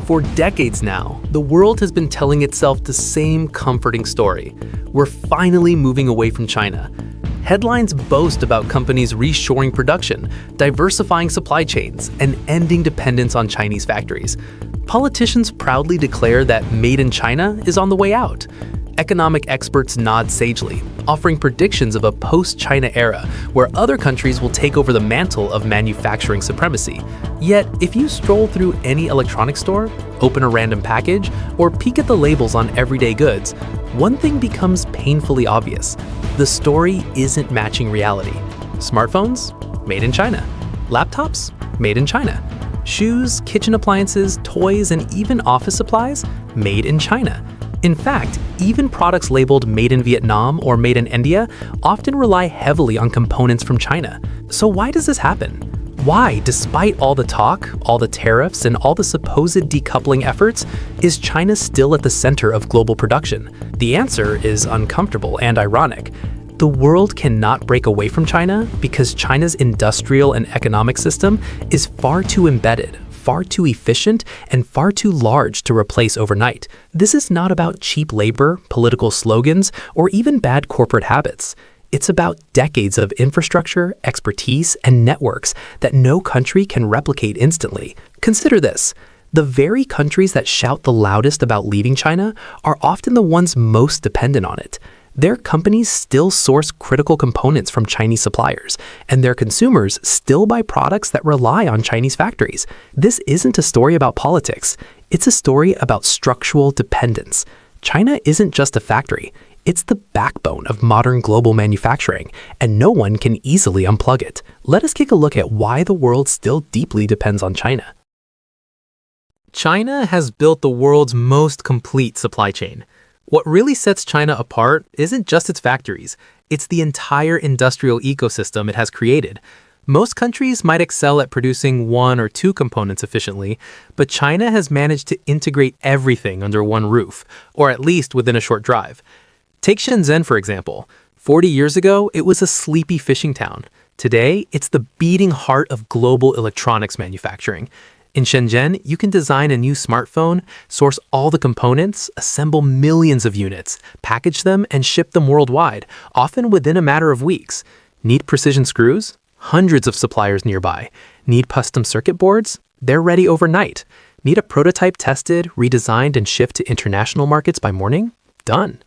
For decades now, the world has been telling itself the same comforting story. We're finally moving away from China. Headlines boast about companies reshoring production, diversifying supply chains, and ending dependence on Chinese factories. Politicians proudly declare that Made in China is on the way out. Economic experts nod sagely, offering predictions of a post-China era where other countries will take over the mantle of manufacturing supremacy. Yet, if you stroll through any electronics store, open a random package, or peek at the labels on everyday goods, one thing becomes painfully obvious. The story isn't matching reality. Smartphones? Made in China. Laptops? Made in China. Shoes, kitchen appliances, toys, and even office supplies? Made in China. In fact, even products labeled Made in Vietnam or Made in India often rely heavily on components from China. So why does this happen? Why, despite all the talk, all the tariffs, and all the supposed decoupling efforts, is China still at the center of global production? The answer is uncomfortable and ironic. The world cannot break away from China because China's industrial and economic system is far too embedded, far too efficient, and far too large to replace overnight. This is not about cheap labor, political slogans, or even bad corporate habits. It's about decades of infrastructure, expertise, and networks that no country can replicate instantly. Consider this. The very countries that shout the loudest about leaving China are often the ones most dependent on it. Their companies still source critical components from Chinese suppliers, and their consumers still buy products that rely on Chinese factories. This isn't a story about politics. It's a story about structural dependence. China isn't just a factory. It's the backbone of modern global manufacturing, and no one can easily unplug it. Let us take a look at why the world still deeply depends on China. China has built the world's most complete supply chain. What really sets China apart isn't just its factories, it's the entire industrial ecosystem it has created. Most countries might excel at producing one or two components efficiently, but China has managed to integrate everything under one roof, or at least within a short drive. Take Shenzhen, for example. 40 years ago, it was a sleepy fishing town. Today, it's the beating heart of global electronics manufacturing. In Shenzhen, you can design a new smartphone, source all the components, assemble millions of units, package them, and ship them worldwide, often within a matter of weeks. Need precision screws? Hundreds of suppliers nearby. Need custom circuit boards? They're ready overnight. Need a prototype tested, redesigned, and shipped to international markets by morning? Done.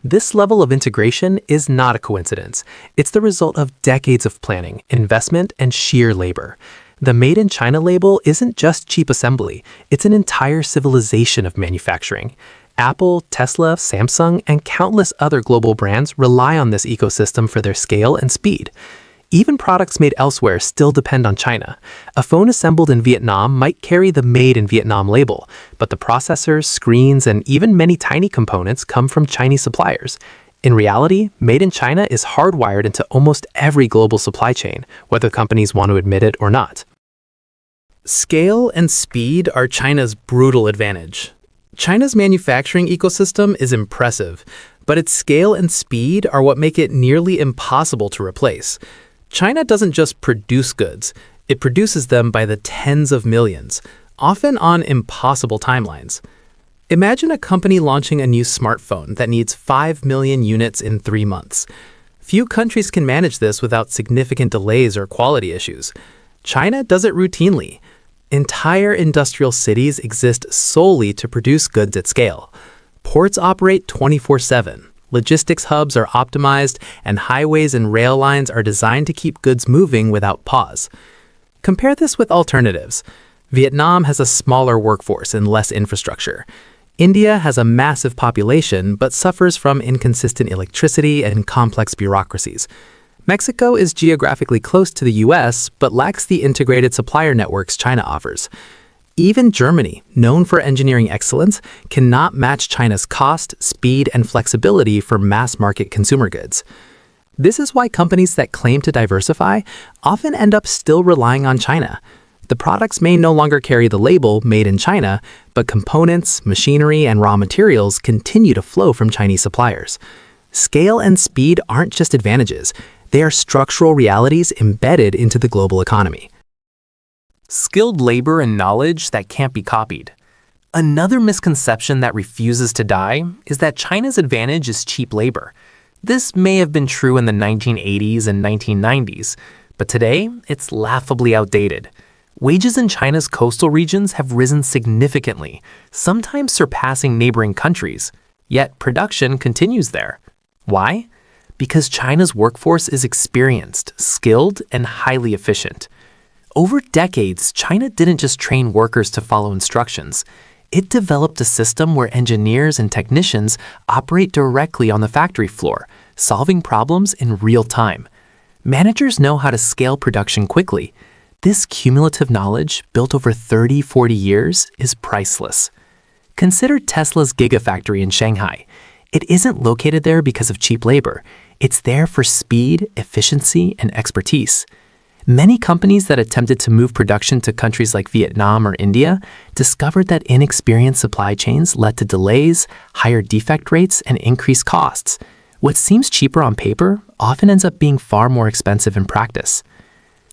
This level of integration is not a coincidence. It's the result of decades of planning, investment, and sheer labor. The Made in China label isn't just cheap assembly, it's an entire civilization of manufacturing. Apple, Tesla, Samsung, and countless other global brands rely on this ecosystem for their scale and speed. Even products made elsewhere still depend on China. A phone assembled in Vietnam might carry the Made in Vietnam label, but the processors, screens, and even many tiny components come from Chinese suppliers. In reality, Made in China is hardwired into almost every global supply chain, whether companies want to admit it or not. Scale and speed are China's brutal advantage. China's manufacturing ecosystem is impressive, but its scale and speed are what make it nearly impossible to replace. China doesn't just produce goods, it produces them by the tens of millions, often on impossible timelines. Imagine a company launching a new smartphone that needs 5 million units in 3 months. Few countries can manage this without significant delays or quality issues. China does it routinely. Entire industrial cities exist solely to produce goods at scale. Ports operate 24/7. Logistics hubs are optimized, and highways and rail lines are designed to keep goods moving without pause. Compare this with alternatives. Vietnam has a smaller workforce and less infrastructure. India has a massive population but suffers from inconsistent electricity and complex bureaucracies. Mexico is geographically close to the US but lacks the integrated supplier networks China offers. Even Germany, known for engineering excellence, cannot match China's cost, speed, and flexibility for mass-market consumer goods. This is why companies that claim to diversify often end up still relying on China. The products may no longer carry the label Made in China, but components, machinery, and raw materials continue to flow from Chinese suppliers. Scale and speed aren't just advantages, they are structural realities embedded into the global economy. Skilled labor and knowledge that can't be copied. Another misconception that refuses to die is that China's advantage is cheap labor. This may have been true in the 1980s and 1990s, but today it's laughably outdated. Wages in China's coastal regions have risen significantly, sometimes surpassing neighboring countries, yet production continues there. Why? Because China's workforce is experienced, skilled, and highly efficient. Over decades, China didn't just train workers to follow instructions. It developed a system where engineers and technicians operate directly on the factory floor, solving problems in real time. Managers know how to scale production quickly. This cumulative knowledge, built over 30-40 years, is priceless. Consider Tesla's Gigafactory in Shanghai. It isn't located there because of cheap labor. It's there for speed, efficiency, and expertise. Many companies that attempted to move production to countries like Vietnam or India discovered that inexperienced supply chains led to delays, higher defect rates, and increased costs. What seems cheaper on paper often ends up being far more expensive in practice.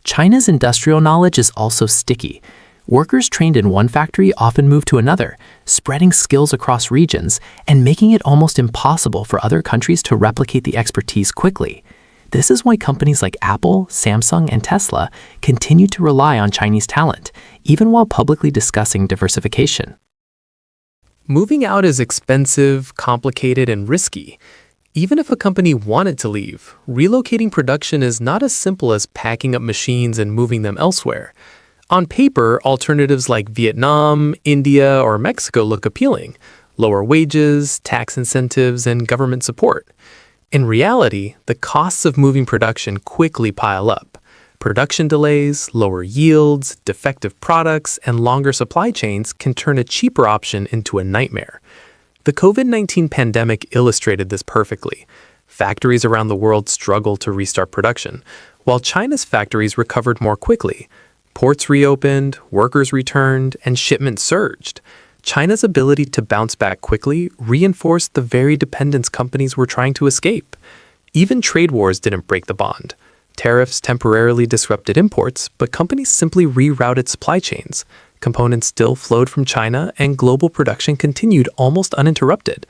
China's industrial knowledge is also sticky. Workers trained in one factory often move to another, spreading skills across regions and making it almost impossible for other countries to replicate the expertise quickly. This is why companies like Apple, Samsung, and Tesla continue to rely on Chinese talent, even while publicly discussing diversification. Moving out is expensive, complicated, and risky. Even if a company wanted to leave, relocating production is not as simple as packing up machines and moving them elsewhere. On paper, alternatives like Vietnam, India, or Mexico look appealing: lower wages, tax incentives, and government support. In reality, the costs of moving production quickly pile up. Production delays, lower yields, defective products, and longer supply chains can turn a cheaper option into a nightmare. The COVID-19 pandemic illustrated this perfectly. Factories around the world struggled to restart production, while China's factories recovered more quickly. Ports reopened, workers returned, and shipments surged. China's ability to bounce back quickly reinforced the very dependence companies were trying to escape. Even trade wars didn't break the bond. Tariffs temporarily disrupted imports, but companies simply rerouted supply chains. Components still flowed from China, and global production continued almost uninterrupted.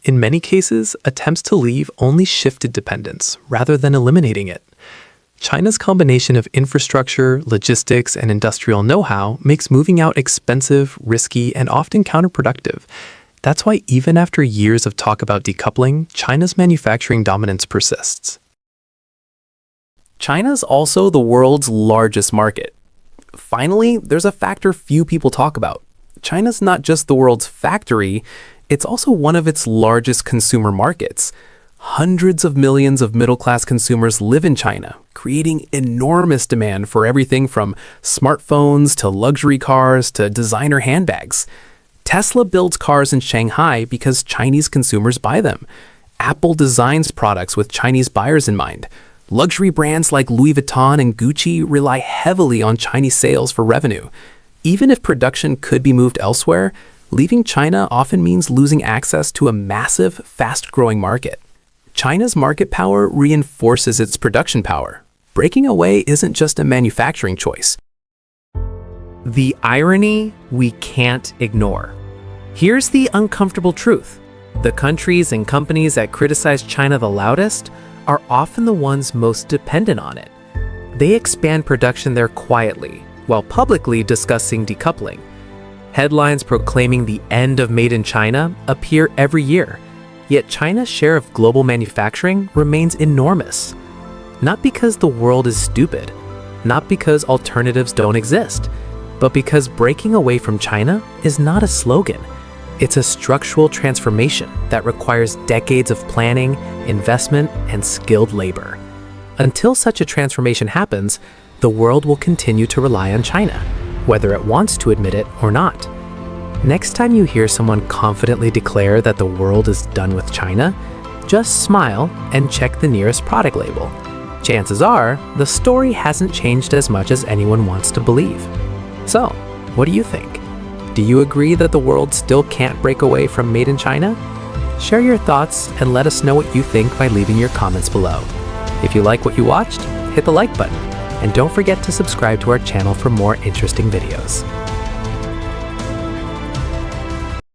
In many cases, attempts to leave only shifted dependence, rather than eliminating it. China's combination of infrastructure, logistics, and industrial know-how makes moving out expensive, risky, and often counterproductive. That's why even after years of talk about decoupling, China's manufacturing dominance persists. China's also the world's largest market. Finally, there's a factor few people talk about. China's not just the world's factory, it's also one of its largest consumer markets. Hundreds of millions of middle-class consumers live in China, creating enormous demand for everything from smartphones to luxury cars to designer handbags. Tesla builds cars in Shanghai because Chinese consumers buy them. Apple designs products with Chinese buyers in mind. Luxury brands like Louis Vuitton and Gucci rely heavily on Chinese sales for revenue. Even if production could be moved elsewhere, leaving China often means losing access to a massive, fast-growing market. China's market power reinforces its production power. Breaking away isn't just a manufacturing choice. The irony we can't ignore. Here's the uncomfortable truth. The countries and companies that criticize China the loudest are often the ones most dependent on it. They expand production there quietly, while publicly discussing decoupling. Headlines proclaiming the end of Made in China appear every year. Yet China's share of global manufacturing remains enormous. Not because the world is stupid, not because alternatives don't exist, but because breaking away from China is not a slogan. It's a structural transformation that requires decades of planning, investment, and skilled labor. Until such a transformation happens, the world will continue to rely on China, whether it wants to admit it or not. Next time you hear someone confidently declare that the world is done with China, just smile and check the nearest product label. Chances are, the story hasn't changed as much as anyone wants to believe. So, what do you think? Do you agree that the world still can't break away from Made in China? Share your thoughts and let us know what you think by leaving your comments below. If you like what you watched, hit the like button, and don't forget to subscribe to our channel for more interesting videos.